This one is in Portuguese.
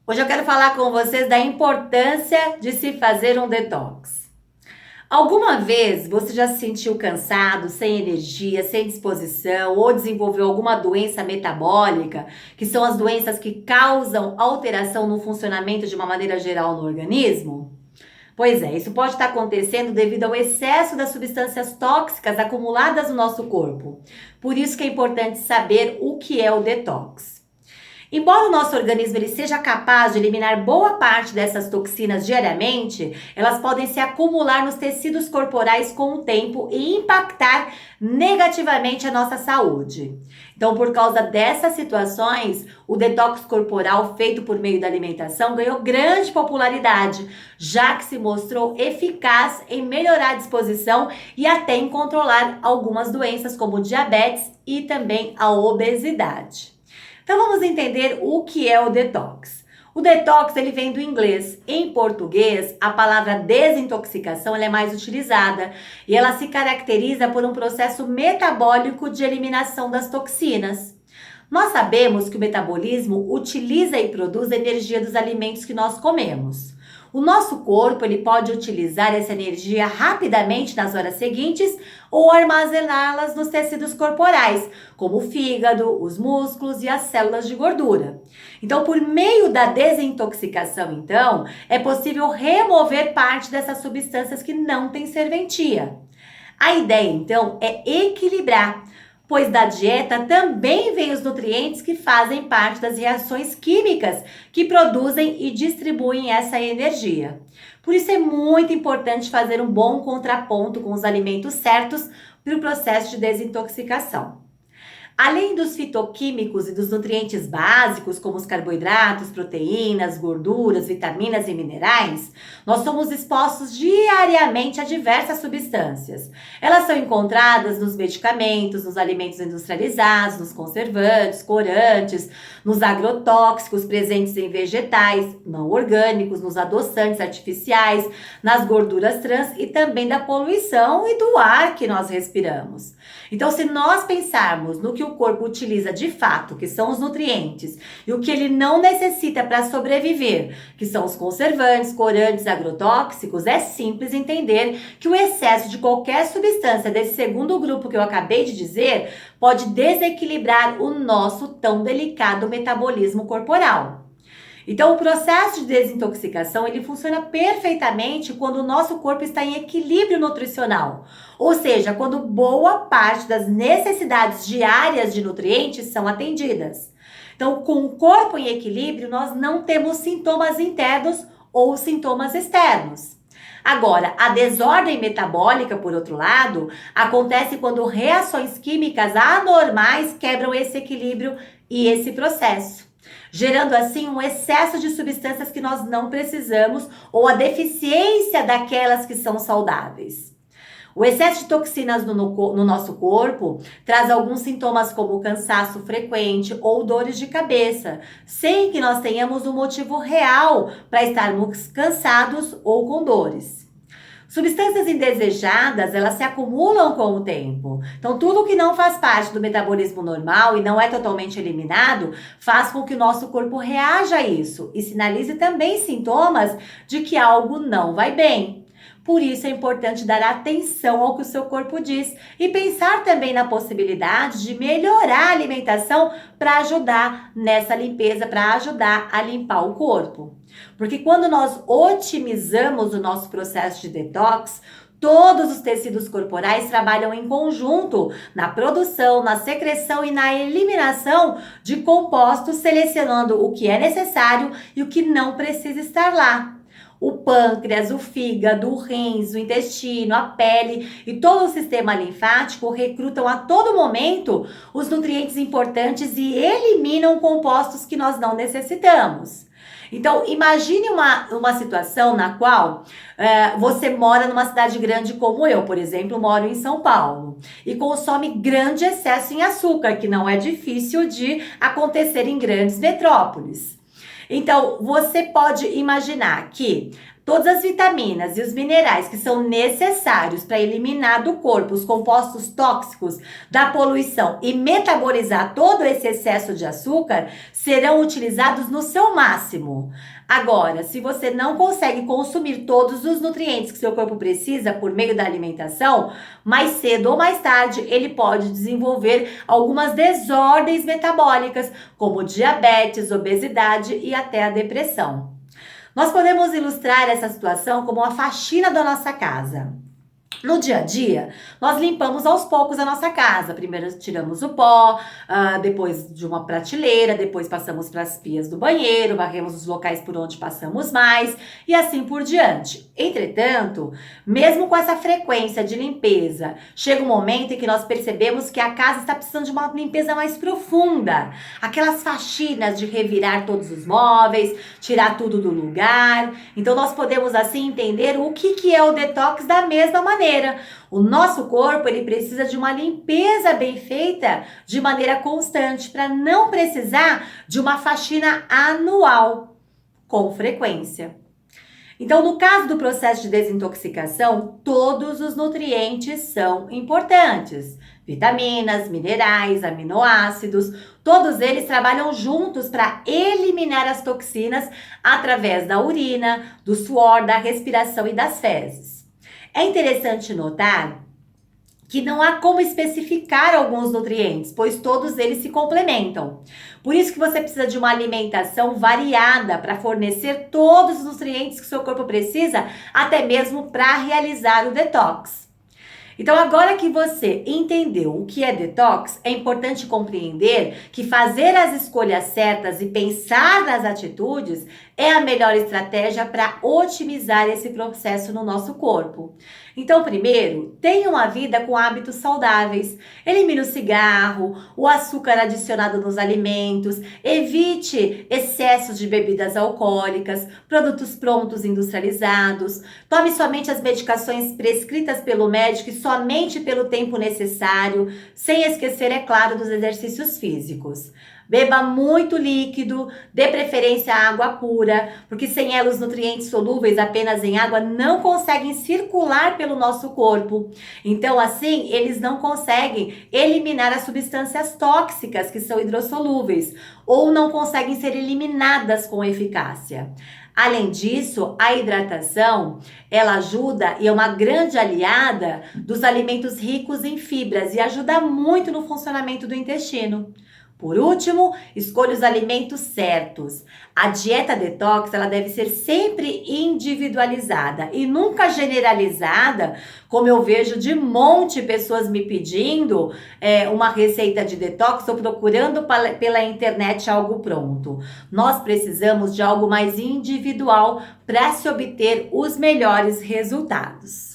Hoje eu quero falar com vocês da importância de se fazer um detox. Alguma vez você já se sentiu cansado, sem energia, sem disposição ou desenvolveu alguma doença metabólica, que são as doenças que causam alteração no funcionamento de uma maneira geral no organismo? Pois é, isso pode estar acontecendo devido ao excesso das substâncias tóxicas acumuladas no nosso corpo. Por isso que é importante saber o que é o detox. Embora o nosso organismo ele seja capaz de eliminar boa parte dessas toxinas diariamente, elas podem se acumular nos tecidos corporais com o tempo e impactar negativamente a nossa saúde. Então, por causa dessas situações, o detox corporal feito por meio da alimentação ganhou grande popularidade, já que se mostrou eficaz em melhorar a disposição e até em controlar algumas doenças como diabetes e também a obesidade. Então vamos entender o que é o detox. O detox ele vem do inglês. Em português, a palavra desintoxicação ela é mais utilizada e ela se caracteriza por um processo metabólico de eliminação das toxinas. Nós sabemos que o metabolismo utiliza e produz a energia dos alimentos que nós comemos. O nosso corpo ele pode utilizar essa energia rapidamente nas horas seguintes ou armazená-las nos tecidos corporais, como o fígado, os músculos e as células de gordura. Então, por meio da desintoxicação, então, é possível remover parte dessas substâncias que não têm serventia. A ideia, então, é equilibrar, pois da dieta também vêm os nutrientes que fazem parte das reações químicas que produzem e distribuem essa energia. Por isso é muito importante fazer um bom contraponto com os alimentos certos para o processo de desintoxicação. Além dos fitoquímicos e dos nutrientes básicos, como os carboidratos, proteínas, gorduras, vitaminas e minerais, nós somos expostos diariamente a diversas substâncias. Elas são encontradas nos medicamentos, nos alimentos industrializados, nos conservantes, corantes, nos agrotóxicos presentes em vegetais não orgânicos, nos adoçantes artificiais, nas gorduras trans e também da poluição e do ar que nós respiramos. Então, se nós pensarmos no que o corpo utiliza de fato, que são os nutrientes, e o que ele não necessita para sobreviver, que são os conservantes, corantes, agrotóxicos, é simples entender que o excesso de qualquer substância desse segundo grupo que eu acabei de dizer pode desequilibrar o nosso tão delicado metabolismo corporal. Então, o processo de desintoxicação ele funciona perfeitamente quando o nosso corpo está em equilíbrio nutricional, ou seja, quando boa parte das necessidades diárias de nutrientes são atendidas. Então, com o corpo em equilíbrio, nós não temos sintomas internos ou sintomas externos. Agora, a desordem metabólica, por outro lado, acontece quando reações químicas anormais quebram esse equilíbrio e esse processo, gerando assim um excesso de substâncias que nós não precisamos ou a deficiência daquelas que são saudáveis. O excesso de toxinas no nosso corpo traz alguns sintomas como cansaço frequente ou dores de cabeça, sem que nós tenhamos um motivo real para estarmos cansados ou com dores. Substâncias indesejadas, elas se acumulam com o tempo. Então, tudo que não faz parte do metabolismo normal e não é totalmente eliminado, faz com que o nosso corpo reaja a isso e sinalize também sintomas de que algo não vai bem. Por isso é importante dar atenção ao que o seu corpo diz e pensar também na possibilidade de melhorar a alimentação para ajudar nessa limpeza, para ajudar a limpar o corpo. Porque quando nós otimizamos o nosso processo de detox, todos os tecidos corporais trabalham em conjunto na produção, na secreção e na eliminação de compostos, selecionando o que é necessário e o que não precisa estar lá. O pâncreas, o fígado, o rins, o intestino, a pele e todo o sistema linfático recrutam a todo momento os nutrientes importantes e eliminam compostos que nós não necessitamos. Então, imagine uma situação na qual você mora numa cidade grande como eu, por exemplo, moro em São Paulo, e consome grande excesso em açúcar, que não é difícil de acontecer em grandes metrópoles. Então, você pode imaginar que Todas as vitaminas e os minerais que são necessários para eliminar do corpo os compostos tóxicos da poluição e metabolizar todo esse excesso de açúcar serão utilizados no seu máximo. Agora, se você não consegue consumir todos os nutrientes que seu corpo precisa por meio da alimentação, mais cedo ou mais tarde ele pode desenvolver algumas desordens metabólicas, como diabetes, obesidade e até a depressão. Nós podemos ilustrar essa situação como uma faxina da nossa casa. No dia a dia, nós limpamos aos poucos a nossa casa. Primeiro tiramos o pó, depois de uma prateleira, depois passamos para as pias do banheiro, varremos os locais por onde passamos mais e assim por diante. Entretanto, mesmo com essa frequência de limpeza, chega um momento em que nós percebemos que a casa está precisando de uma limpeza mais profunda. Aquelas faxinas de revirar todos os móveis, tirar tudo do lugar. Então nós podemos assim entender o que é o detox da mesma maneira. O nosso corpo ele precisa de uma limpeza bem feita de maneira constante para não precisar de uma faxina anual com frequência. Então, no caso do processo de desintoxicação, todos os nutrientes são importantes. Vitaminas, minerais, aminoácidos, todos eles trabalham juntos para eliminar as toxinas através da urina, do suor, da respiração e das fezes. É interessante notar que não há como especificar alguns nutrientes, pois todos eles se complementam. Por isso que você precisa de uma alimentação variada para fornecer todos os nutrientes que o seu corpo precisa, até mesmo para realizar o detox. Então, agora que você entendeu o que é detox, é importante compreender que fazer as escolhas certas e pensar nas atitudes é a melhor estratégia para otimizar esse processo no nosso corpo. Então, primeiro, tenha uma vida com hábitos saudáveis. Elimine o cigarro, o açúcar adicionado nos alimentos, evite excessos de bebidas alcoólicas, produtos prontos industrializados, tome somente as medicações prescritas pelo médico e somente pelo tempo necessário, sem esquecer, é claro, dos exercícios físicos. Beba muito líquido, dê preferência à água pura, porque sem ela os nutrientes solúveis apenas em água não conseguem circular pelo nosso corpo. Então, assim, eles não conseguem eliminar as substâncias tóxicas que são hidrossolúveis ou não conseguem ser eliminadas com eficácia. Além disso, a hidratação, ela ajuda e é uma grande aliada dos alimentos ricos em fibras e ajuda muito no funcionamento do intestino. Por último, escolha os alimentos certos. A dieta detox ela deve ser sempre individualizada e nunca generalizada, como eu vejo de monte de pessoas me pedindo uma receita de detox ou procurando pela internet algo pronto. Nós precisamos de algo mais individual para se obter os melhores resultados.